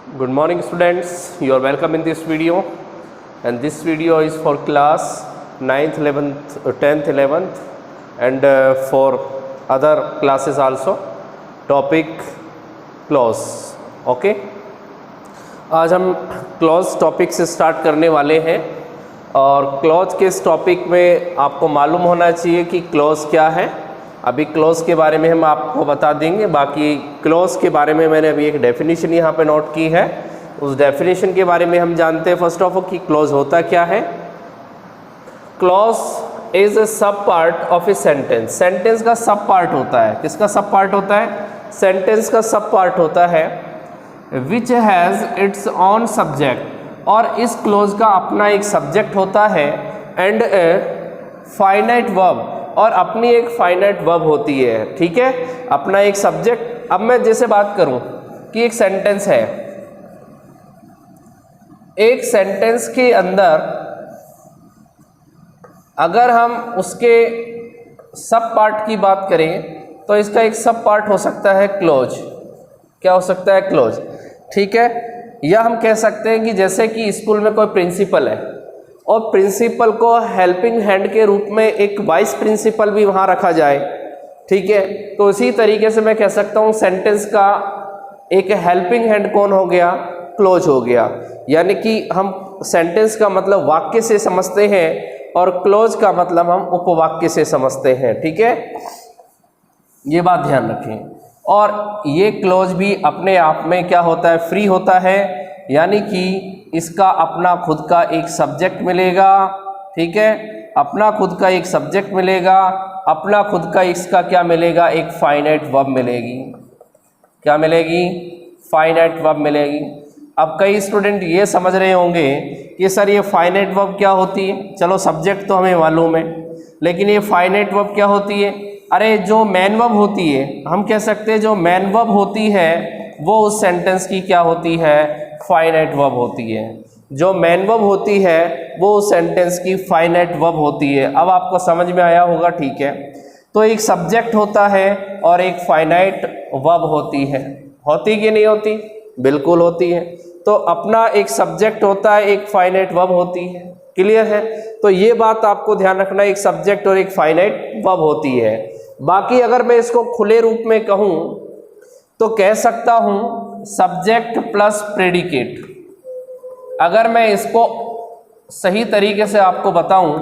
Good morning students, you are welcome in this video, and this video is for class 9th 11th 10th 11th and for other classes also. Topic clause. Okay, आज हम clause topic से start करने वाले हैं और clause के इस topic में आपको मालूम होना चाहिए कि क्लॉज क्या है। अभी क्लॉज के बारे में हम आपको बता देंगे, बाकी क्लॉज के बारे में मैंने अभी एक डेफिनेशन यहाँ पे नोट की है, उस डेफिनेशन के बारे में हम जानते हैं फर्स्ट ऑफ ऑल कि क्लॉज होता क्या है। क्लॉज इज अ सब part of a sentence. Sentence का सब पार्ट होता है। किसका सब पार्ट होता है? सेंटेंस का सब पार्ट होता है which has its on subject, और इस क्लॉज का अपना एक सब्जेक्ट होता है एंड ए फाइनाइट वर्ब, और अपनी एक फाइनाइट वर्ब होती है। ठीक है, अपना एक सब्जेक्ट। अब मैं जैसे बात करूं कि एक सेंटेंस है, एक सेंटेंस के अंदर अगर हम उसके सब पार्ट की बात करें तो इसका एक सब पार्ट हो सकता है क्लॉज। क्या हो सकता है? क्लॉज। ठीक है, या हम कह सकते हैं कि जैसे कि स्कूल में कोई प्रिंसिपल है और प्रिंसिपल को हेल्पिंग हैंड के रूप में एक वाइस प्रिंसिपल भी वहाँ रखा जाए। ठीक है, तो इसी तरीके से मैं कह सकता हूँ सेंटेंस का एक हेल्पिंग हैंड कौन हो गया? क्लोज हो गया। यानी कि हम सेंटेंस का मतलब वाक्य से समझते हैं और क्लोज का मतलब हम उपवाक्य से समझते हैं। ठीक है, ये बात ध्यान रखें। और ये क्लोज भी अपने आप में क्या होता है? फ्री होता है, यानी कि इसका अपना खुद का एक सब्जेक्ट मिलेगा। ठीक है, अपना खुद का एक सब्जेक्ट मिलेगा, अपना खुद का इसका क्या मिलेगा? एक फाइनाइट वर्ब मिलेगी। क्या मिलेगी? फाइनाइट वर्ब मिलेगी। अब कई स्टूडेंट ये समझ रहे होंगे कि सर ये फाइनाइट वर्ब क्या होती है? चलो सब्जेक्ट तो हमें मालूम है, लेकिन ये फाइनाइट वर्ब क्या होती है? अरे जो मेन वर्ब होती है, हम कह सकते हैं जो मेन वर्ब होती है वो उस सेंटेंस की क्या होती है? फाइनाइट वर्ब होती है। जो मेन वर्ब होती है वो उस सेंटेंस की फाइनाइट वर्ब होती है। अब आपको समझ में आया होगा। ठीक है, तो एक सब्जेक्ट होता है और एक फाइनाइट वर्ब होती है। होती कि नहीं होती? बिल्कुल होती है। तो अपना एक सब्जेक्ट होता है, एक फाइनाइट वर्ब होती है। क्लियर है? तो ये बात आपको ध्यान रखना, एक सब्जेक्ट और एक फाइनाइट वर्ब होती है। बाकी अगर मैं इसको खुले रूप में कहूँ तो कह सकता हूँ सब्जेक्ट प्लस प्रेडिकेट। अगर मैं इसको सही तरीके से आपको बताऊं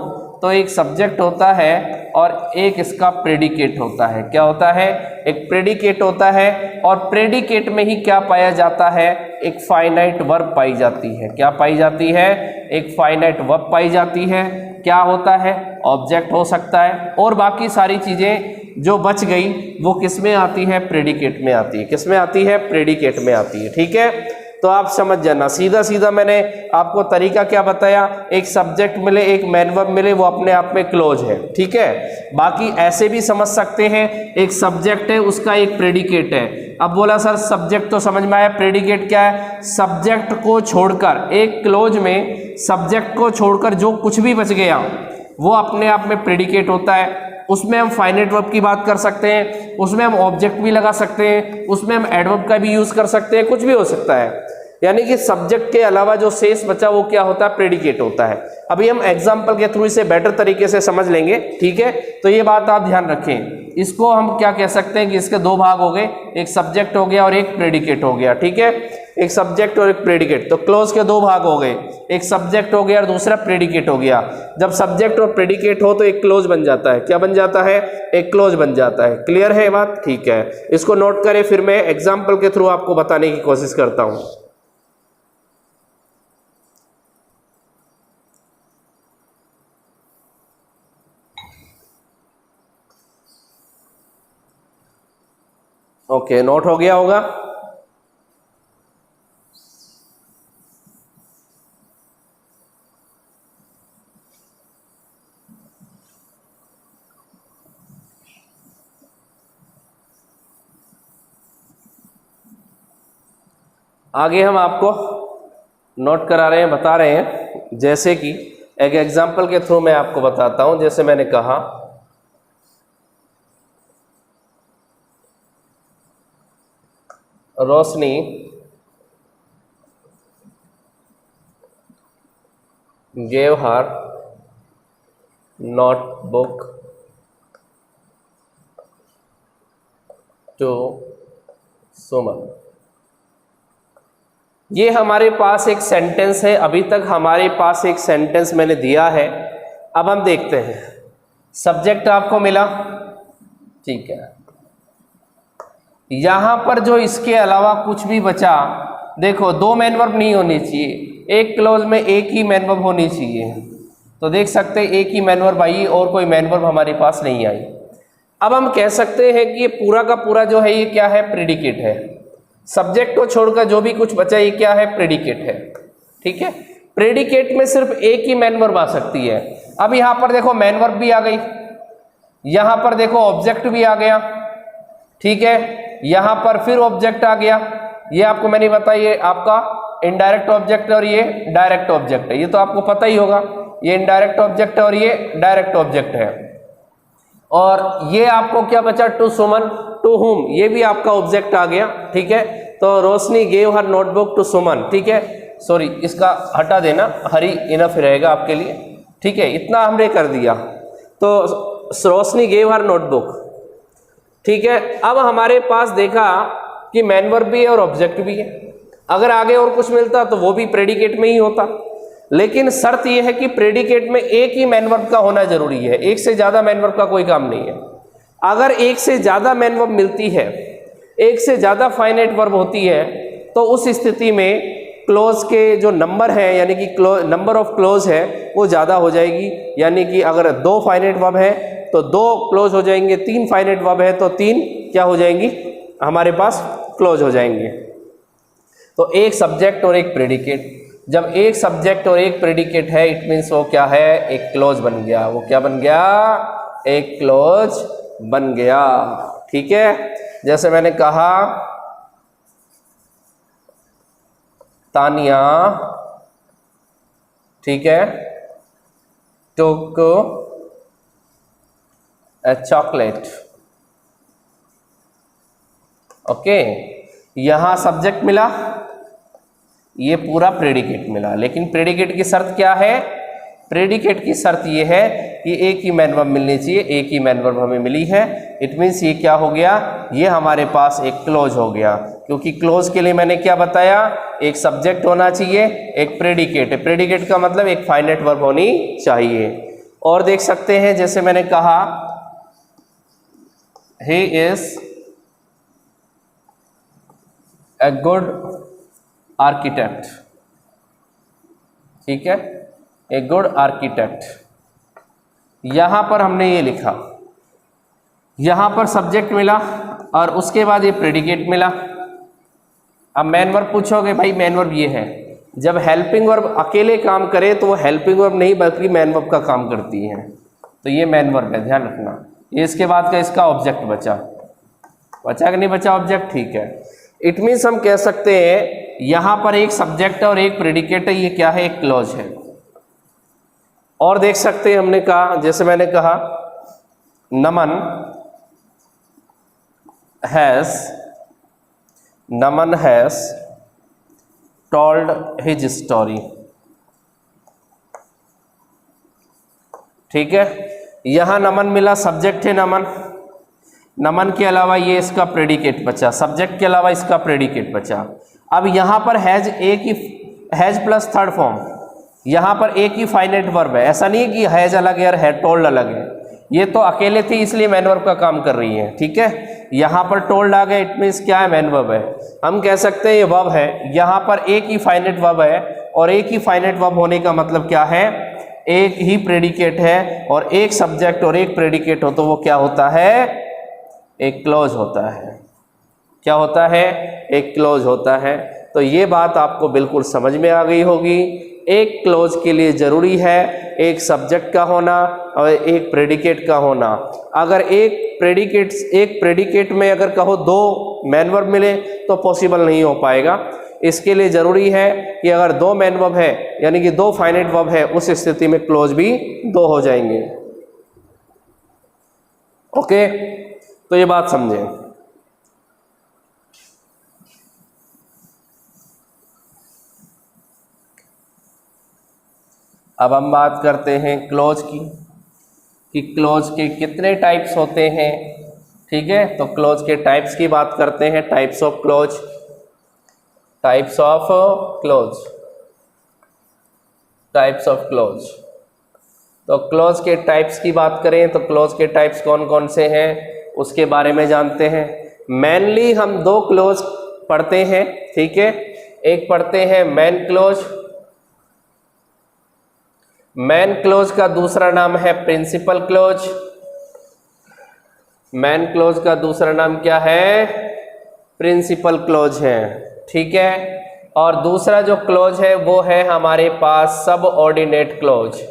तो एक सब्जेक्ट होता है और एक इसका प्रेडिकेट होता है। क्या होता है? एक प्रेडिकेट होता है, और प्रेडिकेट में ही क्या पाया जाता है? एक फाइनाइट वर्ब पाई जाती है। क्या पाई जाती है? एक फाइनाइट वर्ब पाई जाती है। क्या होता है? ऑब्जेक्ट हो सकता है, और बाकी सारी चीज़ें जो बच गई वो किस में आती है? प्रेडिकेट में आती है। किस में आती है? प्रेडिकेट में आती है। ठीक है, तो आप समझ जाना। सीधा सीधा मैंने आपको तरीका क्या बताया? एक सब्जेक्ट मिले, एक मेन वर्ब मिले, वो अपने आप में क्लोज है। ठीक है, बाकी ऐसे भी समझ सकते हैं, एक सब्जेक्ट है उसका एक प्रेडिकेट है। अब बोला सर सब्जेक्ट तो समझ में आया, प्रेडिकेट क्या है? सब्जेक्ट को छोड़कर, एक क्लोज में सब्जेक्ट को छोड़कर जो कुछ भी बच गया वो अपने आप में प्रेडिकेट होता है। उसमें हम फाइनाइट वर्ब की बात कर सकते हैं, उसमें हम ऑब्जेक्ट भी लगा सकते हैं, उसमें हम एडवर्ब का भी यूज कर सकते हैं, कुछ भी हो सकता है। यानी कि सब्जेक्ट के अलावा जो शेष बचा वो क्या होता है? प्रेडिकेट होता है। अभी हम एग्जांपल के थ्रू इसे बेटर तरीके से समझ लेंगे। ठीक है, तो ये बात आप ध्यान रखें। इसको हम क्या कह सकते हैं कि इसके दो भाग हो गए, एक सब्जेक्ट हो गया और एक प्रेडिकेट हो गया। ठीक है, एक सब्जेक्ट और एक प्रेडिकेट। तो क्लोज के दो भाग हो गए, एक सब्जेक्ट हो गया और दूसरा प्रेडिकेट हो गया। जब सब्जेक्ट और प्रेडिकेट हो तो एक क्लोज बन जाता है। क्या बन जाता है? एक क्लोज बन जाता है। क्लियर है बात? ठीक है, इसको नोट करें, फिर मैं एग्जाम्पल के थ्रू आपको बताने की कोशिश करता हूं। ओके, नोट हो गया होगा। आगे हम आपको नोट करा रहे हैं, बता रहे हैं। जैसे कि एक एग्जाम्पल के थ्रू मैं आपको बताता हूं। जैसे मैंने कहा रोशनी gave her notebook to सुमन। ये हमारे पास एक सेंटेंस है, अभी तक हमारे पास एक सेंटेंस मैंने दिया है। अब हम देखते हैं, सब्जेक्ट आपको मिला, ठीक है। यहां पर जो इसके अलावा कुछ भी बचा, देखो दो मैन वर्ब नहीं होनी चाहिए, एक क्लोज में एक ही मैन वर्ब होनी चाहिए। तो देख सकते हैं एक ही मैन वर्ब आई और कोई मैन वर्ब हमारे पास नहीं आई। अब हम कह सकते हैं कि ये पूरा का पूरा जो है ये क्या है, प्रेडिकेट है। सब्जेक्ट को छोड़कर जो भी कुछ बचा ये क्या है, प्रेडिकेट है, ठीक है। प्रेडिकेट में सिर्फ एक ही मैन वर्ब आ सकती है। अब यहां पर देखो मैन वर्ब भी आ गई, यहां पर देखो ऑब्जेक्ट भी आ गया, ठीक है। यहां पर फिर ऑब्जेक्ट आ गया, ये आपको मैंने बताया, ये आपका इनडायरेक्ट ऑब्जेक्ट है और ये डायरेक्ट ऑब्जेक्ट है, ये तो आपको पता ही होगा। ये इनडायरेक्ट ऑब्जेक्ट है और ये डायरेक्ट ऑब्जेक्ट है। और ये आपको क्या बचा, टू सुमन, टू हुम, ये भी आपका ऑब्जेक्ट आ गया, ठीक है। तो रोशनी गेव हर नोटबुक टू सुमन, ठीक है। सॉरी, इसका हटा देना, हरी इनफ रहेगा आपके लिए, ठीक है। इतना हमने कर दिया। तो रोशनी गेव हर नोटबुक, ठीक है। अब हमारे पास देखा कि मैन वर्ब भी है और ऑब्जेक्ट भी है। अगर आगे और कुछ मिलता तो वो भी प्रेडिकेट में ही होता, लेकिन शर्त यह है कि प्रेडिकेट में एक ही मैन वर्ब का होना जरूरी है, एक से ज्यादा मैन वर्ब का कोई काम नहीं है। अगर एक से ज्यादा मैन वर्ब मिलती है, एक से ज्यादा फाइनाइट वर्ब होती है, तो उस स्थिति में क्लोज के जो नंबर है, यानी कि नंबर ऑफ क्लोज है वो ज्यादा हो जाएगी। यानी कि अगर 2 फाइनाइट वर्ब है तो 2 क्लोज हो जाएंगे, 3 फाइनाइट वर्ब है तो 3 क्या हो जाएंगी, हमारे पास क्लोज हो जाएंगे। तो एक सब्जेक्ट और एक प्रेडिकेट, जब एक सब्जेक्ट और एक प्रेडिकेट है, इट मीन्स वो क्या है, एक क्लोज बन गया। वो क्या बन गया, एक क्लोज बन गया, ठीक है। जैसे मैंने कहा, तानिया, ठीक है, टुक ए चॉकलेट, ओके। यहां सब्जेक्ट मिला, ये पूरा प्रेडिकेट मिला, लेकिन प्रेडिकेट की शर्त क्या है, प्रेडिकेट की शर्त ये है कि एक ही मैन वर्ब मिलनी चाहिए, एक ही मैन वर्ब हमें मिली है। इट मीन्स ये क्या हो गया, ये हमारे पास एक क्लोज हो गया। क्योंकि क्लोज के लिए मैंने क्या बताया, एक सब्जेक्ट होना चाहिए, एक प्रेडिकेट है। प्रेडिकेट का मतलब एक फाइनाइट वर्ब होनी चाहिए। और देख सकते हैं, जैसे मैंने कहा, he is a good architect, ठीक है, ए गुड आर्किटेक्ट। यहां पर हमने ये लिखा, यहां पर सब्जेक्ट मिला और उसके बाद ये प्रेडिकेट मिला। अब मैन वर्ब पूछोगे, भाई मैन वर्ब ये है। जब हेल्पिंग वर्ब अकेले काम करे तो वो हेल्पिंग वर्ब नहीं बल्कि मैन वर्ब का काम करती है, तो ये मैन वर्ब है, ध्यान रखना। ये इसके बाद का इसका ऑब्जेक्ट बचा कि नहीं बचा ऑब्जेक्ट, ठीक है। इट मीन्स हम कह सकते हैं यहां पर एक सब्जेक्ट और एक प्रेडिकेट है, ये क्या है, एक क्लॉज है। और देख सकते हैं, हमने कहा, जैसे मैंने कहा, नमन हैज टोल्ड हिज स्टोरी, ठीक है। यहां नमन मिला, सब्जेक्ट है नमन, नमन के अलावा ये इसका प्रेडिकेट बचा, सब्जेक्ट के अलावा इसका प्रेडिकेट बचा। अब यहां पर हैज, एक he has plus third form, यहां पर एक ही फाइनाइट वर्ब है। ऐसा नहीं है कि हैज अलग है और है टोल्ड अलग है, ये तो अकेले थी इसलिए मैन वर्ब का काम कर रही है, ठीक है। यहां पर टोल्ड आ गया, इट मीन्स क्या है, मैन वर्ब है। हम कह सकते हैं ये वर्ब है, यहां पर एक ही फाइनाइट वर्ब है, और एक ही फाइनाइट वर्ब होने का मतलब क्या है, एक ही प्रेडिकेट है, और एक सब्जेक्ट और एक प्रेडिकेट हो तो वो क्या होता है, एक क्लॉज होता है। क्या होता है, एक क्लॉज होता है। तो ये बात आपको बिल्कुल समझ में आ गई होगी। एक क्लॉज के लिए जरूरी है एक सब्जेक्ट का होना और एक प्रेडिकेट का होना। अगर एक प्रेडिकेट में अगर कहो 2 मैन वर्ब मिले तो पॉसिबल नहीं हो पाएगा। इसके लिए जरूरी है कि अगर 2 मैन वर्ब है यानी कि 2 फाइनाइट वर्ब है, उस स्थिति में क्लॉज भी 2 हो जाएंगे। ओके, तो ये बात समझें। अब हम बात करते हैं क्लोज की, कि क्लोज के कितने टाइप्स होते हैं। ठीक है, तो क्लोज के टाइप्स की बात करते हैं। Types of close, types of close, types of close. तो क्लोज के टाइप्स की बात करें तो क्लोज के टाइप्स कौन कौन से हैं उसके बारे में जानते हैं। मेनली हम दो क्लोज पढ़ते हैं। ठीक है, एक पढ़ते हैं मेन क्लोज, मेन क्लोज का दूसरा नाम है प्रिंसिपल क्लोज। मेन क्लोज का दूसरा नाम क्या है? प्रिंसिपल क्लोज है। ठीक है, और दूसरा जो क्लोज है वो है हमारे पास सब ऑर्डिनेट क्लोज।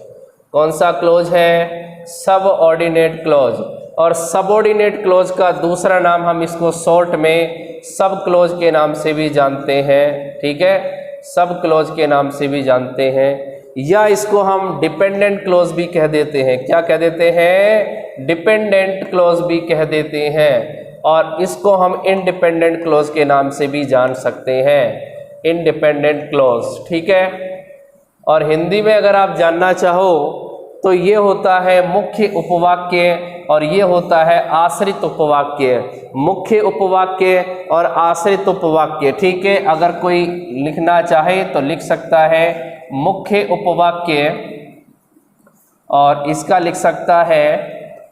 कौन सा क्लोज है? सब ऑर्डिनेट क्लोज। और सबऑर्डिनेट क्लोज का दूसरा नाम हम इसको शॉर्ट में सब क्लोज के नाम से भी जानते हैं। ठीक है, सब क्लोज के नाम से भी जानते हैं, या इसको हम डिपेंडेंट क्लोज भी कह देते हैं। क्या कह देते हैं? डिपेंडेंट क्लोज भी कह देते हैं। और इसको हम इंडिपेंडेंट क्लोज के नाम से भी जान सकते हैं, इंडिपेंडेंट क्लोज। ठीक है, और हिंदी में अगर आप जानना चाहो तो ये होता है मुख्य उपवाक्य और ये होता है आश्रित उपवाक्य। मुख्य उपवाक्य और आश्रित उपवाक्य। ठीक है, अगर कोई लिखना चाहे तो लिख सकता है मुख्य उपवाक्य और इसका लिख सकता है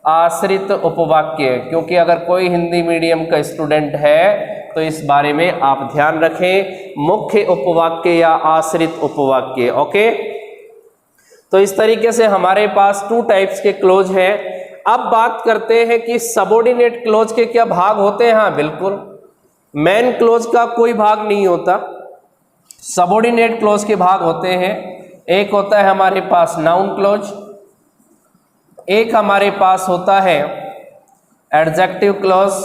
आश्रित उपवाक्य, क्योंकि अगर कोई हिंदी मीडियम का स्टूडेंट है तो इस बारे में आप ध्यान रखें, मुख्य उपवाक्य या आश्रित उपवाक्य। ओके, तो इस तरीके से हमारे पास टू टाइप्स के क्लोज हैं। अब बात करते हैं कि सबऑर्डिनेट क्लोज के क्या भाग होते हैं। हाँ बिल्कुल, मेन क्लोज का कोई भाग नहीं होता, सबऑर्डिनेट क्लोज के भाग होते हैं। एक होता है हमारे पास नाउन क्लोज, एक हमारे पास होता है एडजेक्टिव क्लोज।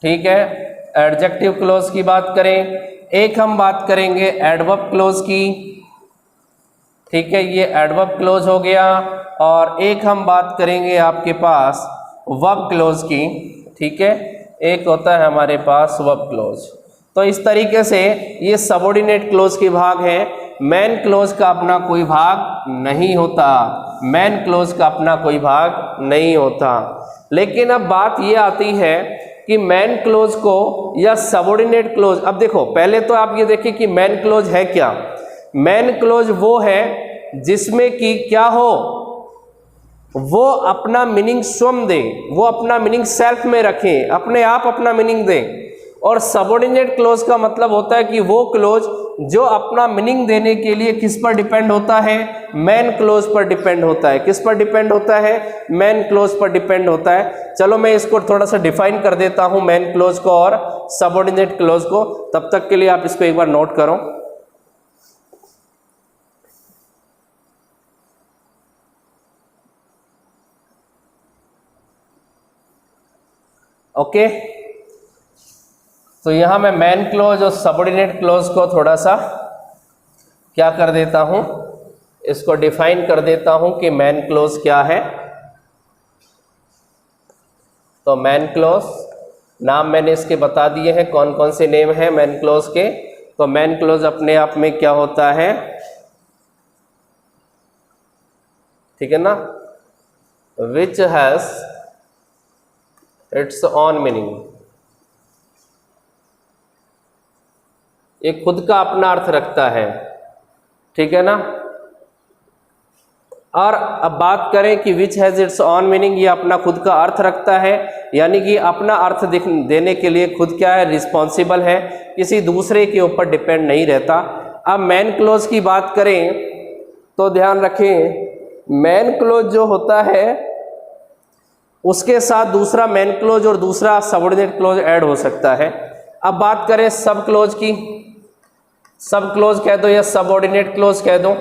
ठीक है, एडजेक्टिव क्लोज की बात करें, एक हम बात करेंगे एडवर्ब क्लोज की। ठीक है, ये एडवर्ब क्लोज हो गया। और एक हम बात करेंगे आपके पास वर्ब क्लोज की। ठीक है, एक होता है हमारे पास वर्ब क्लोज। तो इस तरीके से ये सबऑर्डिनेट क्लोज के भाग हैं। मेन क्लोज का अपना कोई भाग नहीं होता, मेन क्लोज का अपना कोई भाग नहीं होता। लेकिन अब बात ये आती है कि मेन क्लोज को या सबऑर्डिनेट क्लोज, अब देखो पहले तो आप ये देखिए कि मेन क्लोज है क्या। मेन क्लोज वो है जिसमें कि क्या हो, वो अपना मीनिंग स्वयं दे, वो अपना मीनिंग सेल्फ में रखें, अपने आप अपना मीनिंग दें। और सबऑर्डिनेट क्लोज का मतलब होता है कि वो क्लोज जो अपना मीनिंग देने के लिए किस पर डिपेंड होता है? मेन क्लोज पर डिपेंड होता है। किस पर डिपेंड होता है? मेन क्लोज पर डिपेंड होता है। चलो मैं इसको थोड़ा सा डिफाइन कर देता हूं, मेन क्लोज को और सबऑर्डिनेट क्लोज को। तब तक के लिए आप इसको एक बार नोट करो। ओके, तो यहां मैं मेन क्लोज और सबऑर्डिनेट क्लोज को थोड़ा सा क्या कर देता हूं, इसको डिफाइन कर देता हूं कि मेन क्लोज क्या है। तो मेन क्लोज नाम मैंने इसके बता दिए हैं, कौन कौन से नेम हैं मेन क्लोज के। तो मेन क्लोज अपने आप में क्या होता है? ठीक है ना, which has its on meaning, ये खुद का अपना अर्थ रखता है। ठीक है ना, और अब बात करें कि which has its on meaning, ये अपना खुद का अर्थ रखता है, यानी कि अपना अर्थ देने के लिए खुद क्या है? रिस्पॉन्सिबल है, किसी दूसरे के ऊपर डिपेंड नहीं रहता। अब मेन क्लोज की बात करें तो ध्यान रखें, मेन क्लोज जो होता है उसके साथ दूसरा मेन क्लोज और दूसरा सबऑर्डिनेट क्लोज ऐड हो सकता है। अब बात करें सब क्लोज की, सब क्लोज कह दो या सबऑर्डिनेट क्लोज कह दो।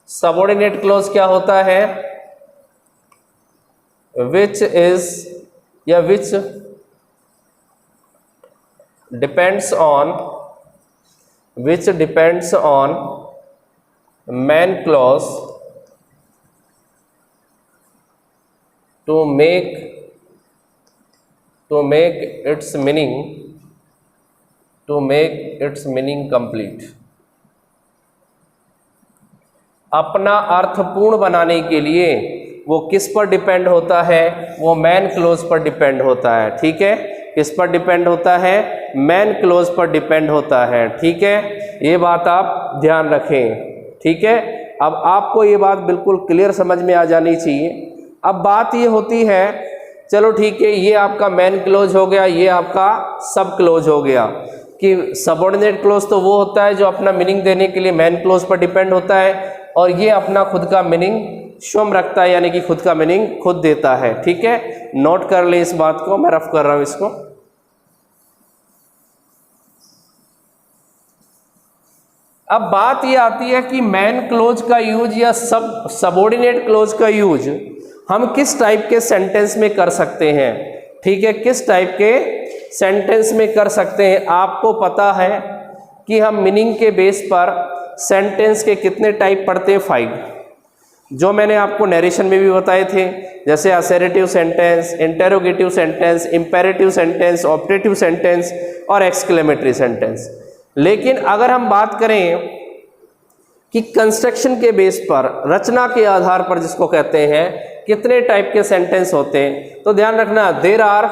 सबऑर्डिनेट क्लोज क्या होता है? विच इज या which depends on, which depends on main close to make its meaning complete। अपना अर्थपूर्ण बनाने के लिए वो किस पर डिपेंड होता है, वो मेन क्लोज पर डिपेंड होता है। ठीक है, किस पर डिपेंड होता है, मेन क्लोज पर डिपेंड होता है। ठीक है, ये बात आप ध्यान रखें। ठीक है, अब आपको ये बात बिल्कुल क्लियर समझ में आ जानी चाहिए। अब बात ये होती है, चलो ठीक है, ये आपका मेन क्लोज हो गया, ये आपका सब क्लोज हो गया, कि सबऑर्डिनेट क्लोज तो वो होता है जो अपना मीनिंग देने के लिए मेन क्लोज पर डिपेंड होता है, और ये अपना खुद का मीनिंग स्वयं रखता है, यानी कि खुद का मीनिंग खुद देता है। ठीक है, नोट कर ले इस बात को, मैं रफ कर रहा हूं इसको। अब बात ये आती है कि मेन क्लोज का यूज या सबऑर्डिनेट क्लोज का यूज हम किस टाइप के सेंटेंस में कर सकते हैं। ठीक है, किस टाइप के सेंटेंस में कर सकते हैं। आपको पता है कि हम मीनिंग के बेस पर सेंटेंस के कितने टाइप पढ़ते हैं, 5, जो मैंने आपको नरेशन में भी बताए थे, जैसे assertive sentence, interrogative sentence, imperative sentence, optative sentence और एक्सक्लेमेटरी सेंटेंस। लेकिन अगर हम बात करें कि कंस्ट्रक्शन के बेस पर, रचना के आधार पर जिसको कहते हैं, कितने टाइप के सेंटेंस होते हैं, तो ध्यान रखना, there are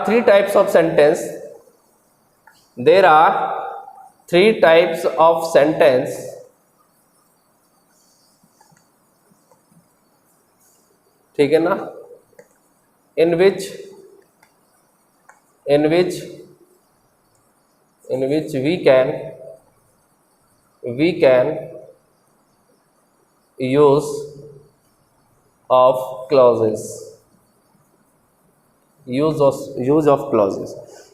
3 types of sentence. There are 3 types of sentence ठीक है ना, in which we can use of clauses, use of clauses,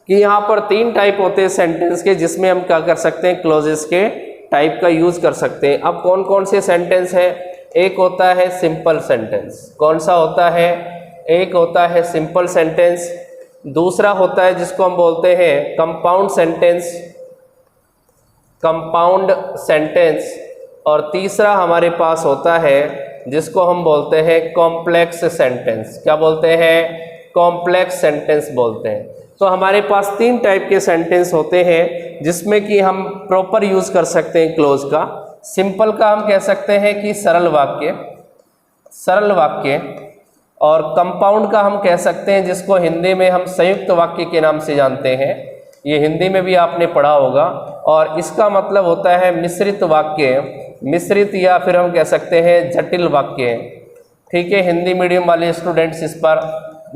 कि यहाँ पर 3 टाइप होते हैं सेंटेंस के, जिसमें हम क्या कर सकते हैं, क्लॉजेस के टाइप का यूज कर सकते हैं। अब कौन कौन से सेंटेंस है, एक होता है सिंपल सेंटेंस। कौन सा होता है, एक होता है सिंपल सेंटेंस, दूसरा होता है जिसको हम बोलते हैं कंपाउंड सेंटेंस, और तीसरा हमारे पास होता है जिसको हम बोलते हैं कॉम्प्लेक्स सेंटेंस। क्या बोलते हैं, कॉम्प्लेक्स सेंटेंस बोलते हैं। तो हमारे पास 3 टाइप के सेंटेंस होते हैं जिसमें कि हम प्रॉपर यूज कर सकते हैं क्लोज का। सिंपल का हम कह सकते हैं कि सरल वाक्य, और कंपाउंड का हम कह सकते हैं जिसको हिंदी में हम संयुक्त वाक्य के नाम से जानते हैं। ये हिंदी में भी आपने पढ़ा होगा, और इसका मतलब होता है मिश्रित वाक्य, मिश्रित, या फिर हम कह सकते हैं जटिल वाक्य। ठीक है, हिंदी मीडियम वाले स्टूडेंट्स इस पर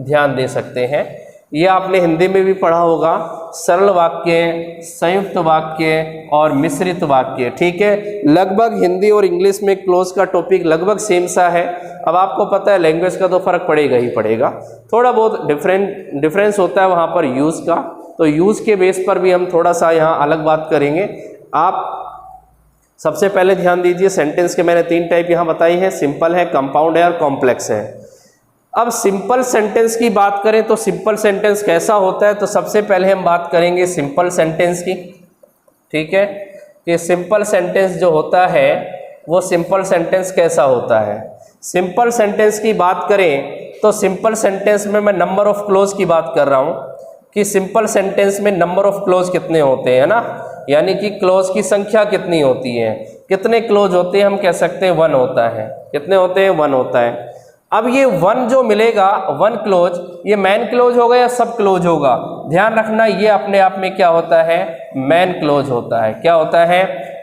ध्यान दे सकते हैं। ये आपने हिंदी में भी पढ़ा होगा, सरल वाक्य, संयुक्त वाक्य और मिश्रित वाक्य। ठीक है, लगभग हिंदी और इंग्लिश में क्लोज का टॉपिक लगभग सेम सा है। अब आपको पता है लैंग्वेज का तो फर्क पड़ेगा ही पड़ेगा, थोड़ा बहुत डिफरेंस होता है वहाँ पर यूज़ का, तो यूज़ के बेस पर भी हम थोड़ा सा यहाँ अलग बात करेंगे। आप सबसे पहले ध्यान दीजिए, सेंटेंस के मैंने 3 टाइप यहाँ बताई है, सिंपल है, कंपाउंड है और कॉम्प्लेक्स है। अब सिंपल सेंटेंस की बात करें तो सिंपल सेंटेंस कैसा होता है, तो सबसे पहले हम बात करेंगे सिंपल सेंटेंस की। ठीक है, कि सिंपल सेंटेंस जो होता है वो सिंपल सेंटेंस कैसा होता है। सिंपल सेंटेंस की बात करें तो सिंपल सेंटेंस में मैं नंबर ऑफ क्लोज की बात कर रहा हूँ, कि सिंपल सेंटेंस में नंबर ऑफ क्लोज कितने होते हैं ना, यानी कि क्लोज की संख्या कितनी होती है। कितने क्लोज होते हैं, हम कह सकते हैं 1 होता है। कितने होते हैं, 1 होता है। अब ये 1 जो मिलेगा, 1 क्लोज, ये मेन क्लोज होगा या सब क्लोज होगा, ध्यान रखना, ये अपने आप में क्या होता है, मेन क्लोज होता है। क्या होता है,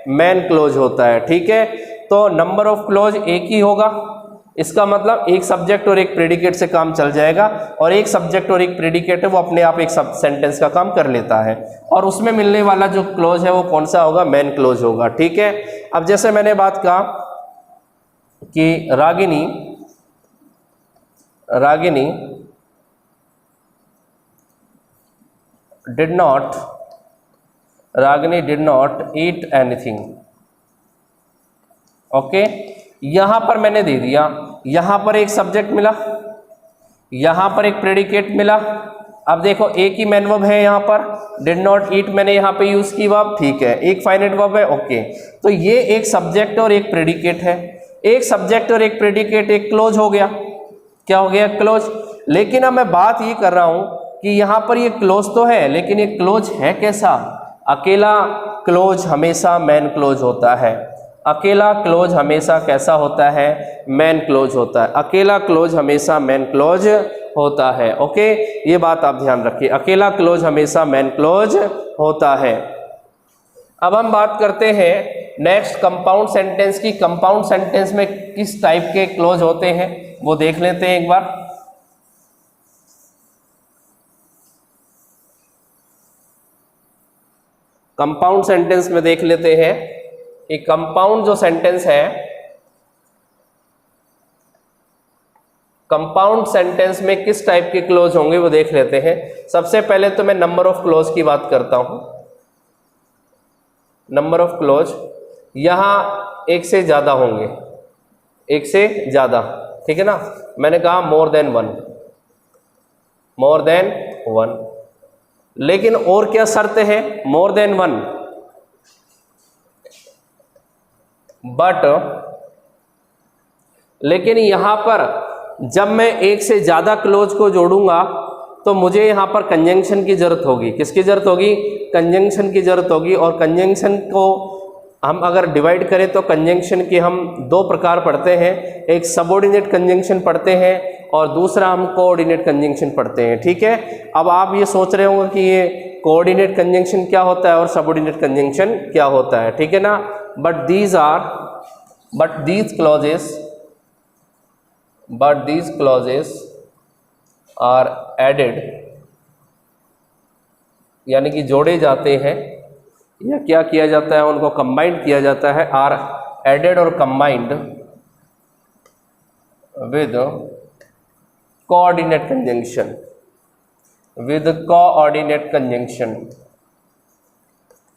मेन क्लोज होता है। ठीक है, तो नंबर ऑफ क्लोज एक ही होगा, इसका मतलब एक सब्जेक्ट और एक प्रेडिकेट से काम चल जाएगा, और एक सब्जेक्ट और एक प्रेडिकेट है वो अपने आप एक सब सेंटेंस का काम कर लेता है, और उसमें मिलने वाला जो क्लोज है वो कौन सा होगा, मेन क्लोज होगा। ठीक है, अब जैसे मैंने बात कहा कि Ragini did not eat anything. Okay, यहां पर मैंने दे दिया, यहां पर एक सब्जेक्ट मिला, यहां पर एक प्रेडिकेट मिला। अब देखो एक ही मेन वर्ब है यहाँ पर, डिड नॉट ईट मैंने यहाँ पे यूज की वर्ब, ठीक है, एक फाइनाइट वर्ब है। ओके, तो ये एक सब्जेक्ट और एक प्रेडिकेट है, एक सब्जेक्ट और एक प्रेडिकेट, एक क्लोज हो गया। क्या हो गया, क्लोज। लेकिन अब मैं बात ये कर रहा हूं कि यहाँ पर ये क्लोज तो है, लेकिन ये क्लोज है कैसा, अकेला क्लोज हमेशा मैन क्लोज होता है। अकेला क्लोज हमेशा कैसा होता है? मैन क्लोज होता है। अकेला क्लोज हमेशा मैन क्लोज होता है। ओके, ये बात आप ध्यान रखिए, अकेला क्लोज हमेशा मैन क्लोज होता है। अब हम बात करते हैं नेक्स्ट कंपाउंड सेंटेंस की। कंपाउंड सेंटेंस में किस टाइप के क्लोज होते हैं वो देख लेते हैं एक बार। कंपाउंड सेंटेंस में देख लेते हैं कि कंपाउंड जो सेंटेंस है, कंपाउंड सेंटेंस में किस टाइप के क्लोज होंगे वो देख लेते हैं। सबसे पहले तो मैं नंबर ऑफ क्लोज की बात करता हूं। नंबर ऑफ क्लोज यहां एक से ज्यादा होंगे, एक से ज्यादा, ठीक है ना। मैंने कहा more than one, more than one, लेकिन और क्या शर्त है? मोर देन वन, बट लेकिन यहां पर जब मैं एक से ज्यादा क्लोज को जोड़ूंगा तो मुझे यहां पर कंजंक्शन की जरूरत होगी। किसकी जरूरत होगी? कंजंक्शन की जरूरत होगी। और कंजंक्शन को हम अगर डिवाइड करें तो कंजंक्शन के हम दो प्रकार पढ़ते हैं, एक सबऑर्डिनेट कंजंक्शन पढ़ते हैं और दूसरा हम कोऑर्डिनेट कंजंक्शन पढ़ते हैं, ठीक है। अब आप ये सोच रहे होंगे कि ये कोऑर्डिनेट कंजंक्शन क्या होता है और सबऑर्डिनेट कंजंक्शन क्या होता है, ठीक है ना। But these clauses are added, यानी कि जोड़े जाते हैं या क्या किया जाता है, उनको कंबाइंड किया जाता है। आर एडेड और combined with coordinate conjunction, with coordinate conjunction.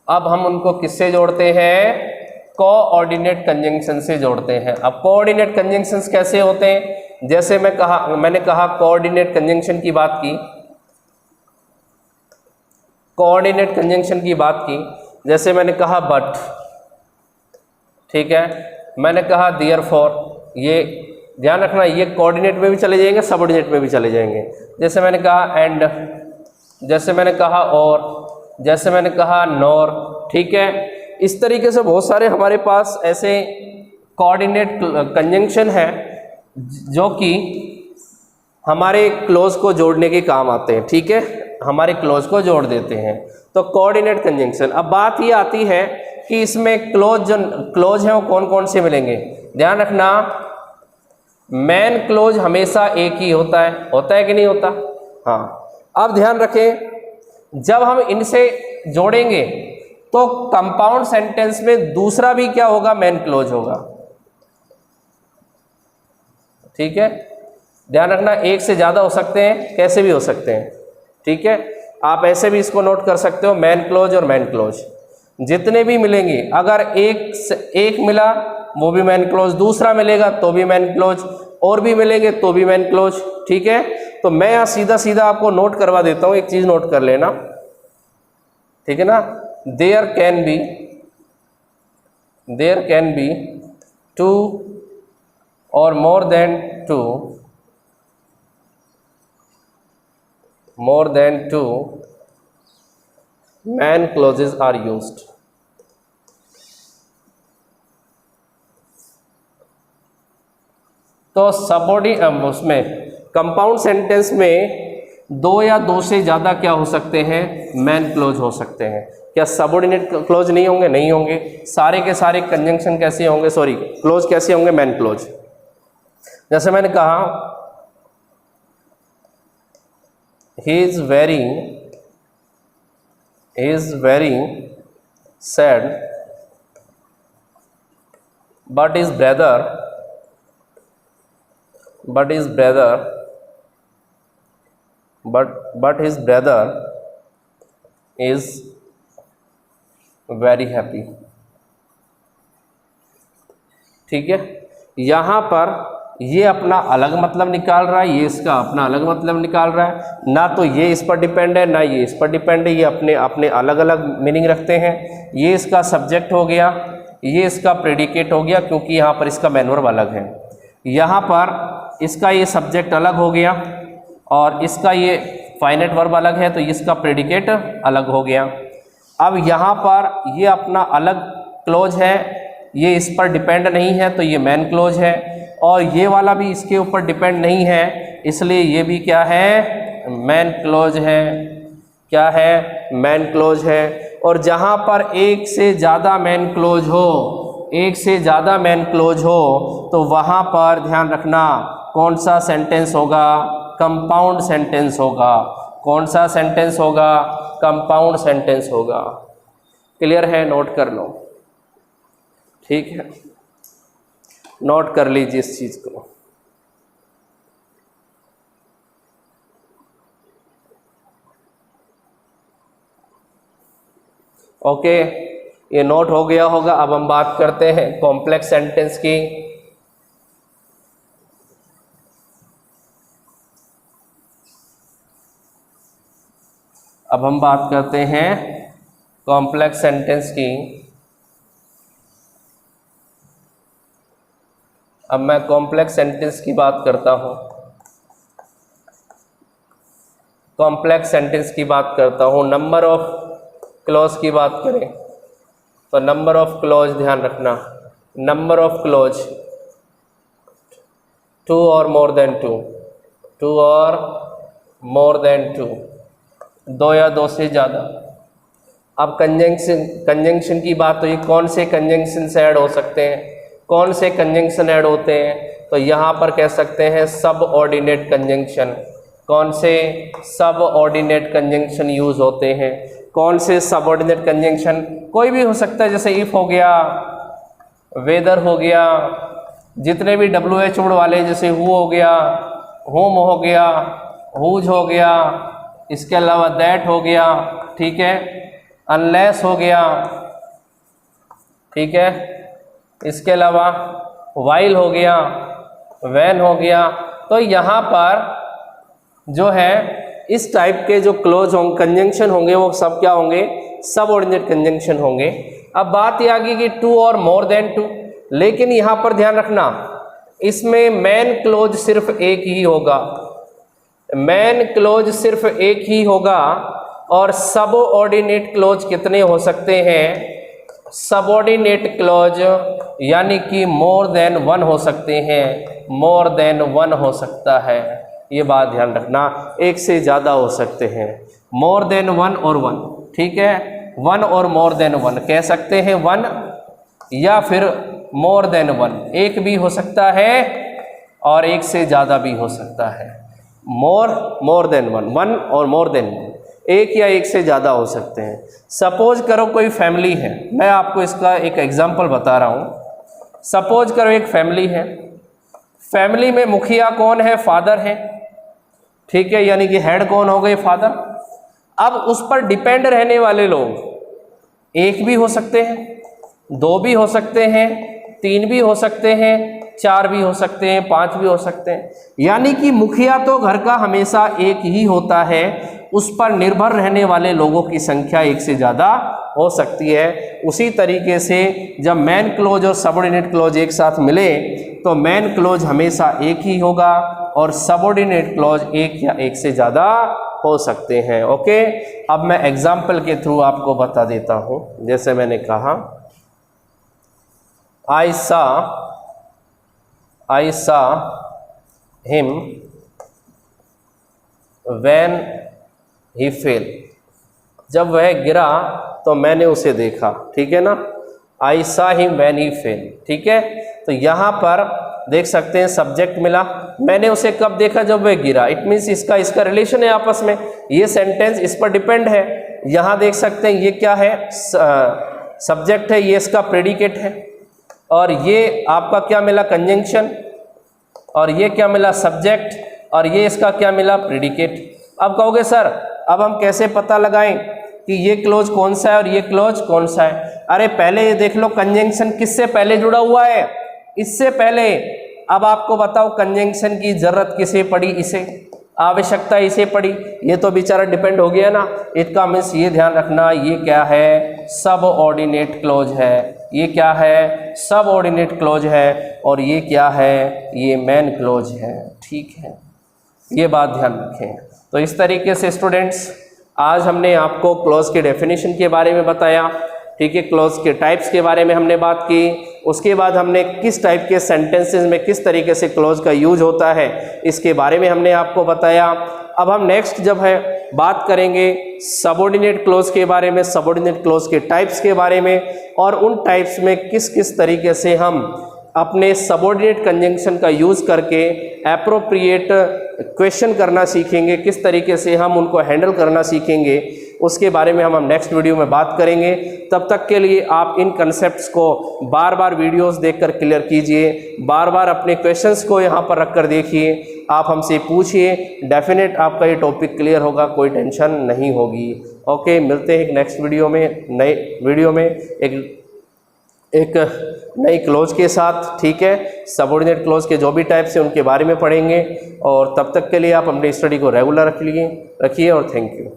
अब हम उनको किससे जोड़ते हैं? कोऑर्डिनेट कंजंक्शन से जोड़ते हैं। अब कोऑर्डिनेट कंजंक्शंस कैसे होते हैं? जैसे मैंने कहा कोऑर्डिनेट कंजंक्शन की बात की, कोऑर्डिनेट कंजंक्शन की बात की, जैसे मैंने कहा बट, ठीक है, मैंने कहा देयरफॉर। ये ध्यान रखना, ये कोऑर्डिनेट में भी चले जाएंगे, सबऑर्डिनेट में भी चले जाएंगे। जैसे मैंने कहा एंड, जैसे मैंने कहा और, जैसे मैंने कहा नॉर, ठीक है। इस तरीके से बहुत सारे हमारे पास ऐसे कोऑर्डिनेट कंजंक्शन है जो कि हमारे क्लोज को जोड़ने के काम आते हैं, ठीक है, हमारे क्लोज को जोड़ देते हैं। तो कोऑर्डिनेट कंजंक्शन। अब बात ये आती है कि इसमें क्लोज है वो कौन कौन से मिलेंगे। ध्यान रखना, मैन क्लोज हमेशा एक ही होता है कि नहीं होता? हाँ। अब ध्यान रखें, जब हम इनसे जोड़ेंगे तो कंपाउंड सेंटेंस में दूसरा भी क्या होगा? मैन क्लोज होगा, ठीक है। ध्यान रखना, एक से ज्यादा हो सकते हैं, कैसे भी हो सकते हैं, ठीक है। आप ऐसे भी इसको नोट कर सकते हो, मैन क्लोज और मैन क्लोज जितने भी मिलेंगे, अगर एक मिला वो भी मैन क्लोज, दूसरा मिलेगा तो भी मैन क्लोज, और भी मिलेंगे तो भी मैन क्लोज, ठीक है। तो मैं यहाँ सीधा सीधा आपको नोट करवा देता हूँ, एक चीज नोट कर लेना, ठीक है ना। देयर कैन बी टू और more than two man clauses are used। तो उसमें कंपाउंड सेंटेंस में दो या दो से ज्यादा क्या हो सकते हैं? मैन क्लोज हो सकते हैं। क्या सबऑर्डिनेट क्लोज नहीं होंगे? नहीं होंगे। सारे के सारे कंजंक्शन कैसे होंगे, क्लोज कैसे होंगे? Man close. जैसे मैंने कहा he is very sad but his brother is very happy, ठीक है। यहां पर ये अपना अलग मतलब निकाल रहा है, ये इसका अपना अलग मतलब निकाल रहा है। ना तो ये इस पर डिपेंड है ना ये इस पर डिपेंड है, ये अपने अपने अलग अलग मीनिंग रखते हैं। ये इसका सब्जेक्ट हो गया, ये इसका प्रेडिकेट हो गया, क्योंकि यहाँ पर इसका मैन वर्ब अलग है। यहाँ पर इसका ये सब्जेक्ट अलग हो गया और इसका ये फाइनाइट वर्ब अलग है, तो इसका प्रेडिकेट अलग हो गया। अब यहाँ पर ये अपना अलग क्लोज है, ये इस पर डिपेंड नहीं है तो ये मेन क्लोज है, और ये वाला भी इसके ऊपर डिपेंड नहीं है इसलिए ये भी क्या है, मेन क्लोज है। क्या है, मेन क्लोज है। और जहाँ पर एक से ज़्यादा मेन क्लोज हो, एक से ज़्यादा मेन क्लोज हो तो वहाँ पर ध्यान रखना कौन सा सेंटेंस होगा, कंपाउंड सेंटेंस होगा। कौन सा सेंटेंस होगा, कंपाउंड सेंटेंस होगा। क्लियर है, नोट कर लो, ठीक है, नोट कर लीजिए इस चीज़ को। ओके, ये नोट हो गया होगा। अब हम बात करते हैं कॉम्प्लेक्स सेंटेंस की। अब हम बात करते हैं कॉम्प्लेक्स सेंटेंस की। अब मैं कॉम्प्लेक्स सेंटेंस की बात करता हूँ, कॉम्प्लेक्स सेंटेंस की बात करता हूँ। नंबर ऑफ क्लॉज की बात करें तो नंबर ऑफ क्लॉज ध्यान रखना, नंबर ऑफ क्लॉज 2 और मोर देन 2, 2 और मोर देन 2, 2 या 2 से ज़्यादा। अब कंजंक्शन की बात, तो ये कौन से कंजंक्शन से ऐड हो सकते हैं, कौन से कंजंक्शन ऐड होते हैं, तो यहाँ पर कह सकते हैं सब ऑर्डिनेट कंजंक्शन। कौन से सब ऑर्डिनेट कंजंक्शन यूज़ होते हैं, कौन से सब ऑर्डिनेट कंजंक्शन, कोई भी हो सकता है, जैसे इफ़ हो गया, वेदर हो गया, जितने भी WH वर्ड वाले, जैसे हु हो गया, होम हो गया, हुज हो गया, इसके अलावा दैट हो गया, ठीक है, अनलेस हो गया, ठीक है, इसके अलावा वाइल हो गया, वैन हो गया। तो यहाँ पर जो है इस टाइप के जो क्लोज होंगे, कंजंक्शन होंगे, वो सब क्या होंगे, सब ऑर्डिनेट कंजंक्शन होंगे। अब बात ये आ गई कि 2 और मोर देन 2, लेकिन यहाँ पर ध्यान रखना इसमें मेन क्लोज सिर्फ एक ही होगा, मेन क्लोज सिर्फ एक ही होगा। और सब ऑर्डिनेट क्लोज कितने हो सकते हैं, सबऑर्डिनेट क्लोज यानी कि मोर देन 1 हो सकते हैं, मोर देन 1 हो सकता है, ये बात ध्यान रखना, एक से ज़्यादा हो सकते हैं, मोर देन 1 और 1, ठीक है, 1 और मोर देन 1 कह सकते हैं, 1 या फिर मोर देन 1, एक भी हो सकता है और एक से ज़्यादा भी हो सकता है, मोर देन 1, 1 और मोर देन 1, एक या एक से ज़्यादा हो सकते हैं। सपोज करो कोई फैमिली है, मैं आपको इसका एक एग्जांपल बता रहा हूँ। सपोज करो एक फैमिली है, फैमिली में मुखिया कौन है, फादर है, ठीक है, यानी कि हेड कौन हो गए, फादर। अब उस पर डिपेंड रहने वाले लोग एक भी हो सकते हैं, 2 भी हो सकते हैं, 3 भी हो सकते हैं, 4 भी हो सकते हैं, 5 भी हो सकते हैं। यानी कि मुखिया तो घर का हमेशा एक ही होता है, उस पर निर्भर रहने वाले लोगों की संख्या एक से ज़्यादा हो सकती है। उसी तरीके से जब मेन क्लोज और सबऑर्डिनेट क्लोज एक साथ मिले तो मेन क्लोज हमेशा एक ही होगा और सबऑर्डिनेट क्लोज एक या एक से ज़्यादा हो सकते हैं। ओके, अब मैं एग्जाम्पल के थ्रू आपको बता देता हूँ। जैसे मैंने कहा, I saw him when he fell, जब वह गिरा तो मैंने उसे देखा, ठीक है ना, I saw him when he fell, ठीक है। तो यहाँ पर देख सकते हैं सब्जेक्ट मिला, मैंने उसे कब देखा, जब वह गिरा, इट मीन्स इसका रिलेशन है आपस में, ये सेंटेंस इस पर डिपेंड है। यहाँ देख सकते हैं ये क्या है, सब्जेक्ट है, ये इसका प्रेडिकेट है, और ये आपका क्या मिला, कंजंक्शन, और ये क्या मिला, सब्जेक्ट, और ये इसका क्या मिला, प्रेडिकेट। अब कहोगे सर अब हम कैसे पता लगाएं कि ये क्लोज कौन सा है और ये क्लोज कौन सा है। अरे पहले ये देख लो कंजंक्शन किससे पहले जुड़ा हुआ है, इससे पहले। अब आपको बताओ कंजंक्शन की जरूरत किसे पड़ी, इसे, आवश्यकता इसे पड़ी, ये तो बेचारा डिपेंड हो गया ना। इसका मीन्स ये ध्यान रखना, ये क्या है, सब ऑर्डिनेट क्लोज है, ये क्या है, सब ऑर्डिनेट क्लोज है, और ये क्या है, ये मेन क्लोज है, ठीक है, ये बात ध्यान रखें। तो इस तरीके से स्टूडेंट्स आज हमने आपको क्लॉज के डेफिनेशन के बारे में बताया, ठीक है, क्लॉज के टाइप्स के बारे में हमने बात की। उसके बाद हमने किस टाइप के सेंटेंसेस में किस तरीके से क्लॉज का यूज होता है इसके बारे में हमने आपको बताया। अब हम नेक्स्ट जब है बात करेंगे सबऑर्डिनेट क्लॉज के बारे में, सबऑर्डिनेट क्लॉज के टाइप्स के बारे में, और उन टाइप्स में किस किस तरीके से हम अपने सबऑर्डिनेट कंजंक्शन का यूज़ करके एप्रोप्रिएट क्वेश्चन करना सीखेंगे, किस तरीके से हम उनको हैंडल करना सीखेंगे, उसके बारे में हम नेक्स्ट वीडियो में बात करेंगे। तब तक के लिए आप इन कंसेप्ट्स को बार बार वीडियोस देखकर क्लियर कीजिए, बार बार अपने क्वेश्चंस को यहाँ पर रखकर देखिए, आप हमसे पूछिए, डेफिनेट आपका ये टॉपिक क्लियर होगा, कोई टेंशन नहीं होगी। ओके, मिलते हैं एक नेक्स्ट वीडियो में, नए वीडियो में एक नई क्लॉज के साथ, ठीक है। सबऑर्डिनेट क्लॉज के जो भी टाइप्स हैं उनके बारे में पढ़ेंगे, और तब तक के लिए आप अपनी स्टडी को रेगुलर रखिए और थैंक यू।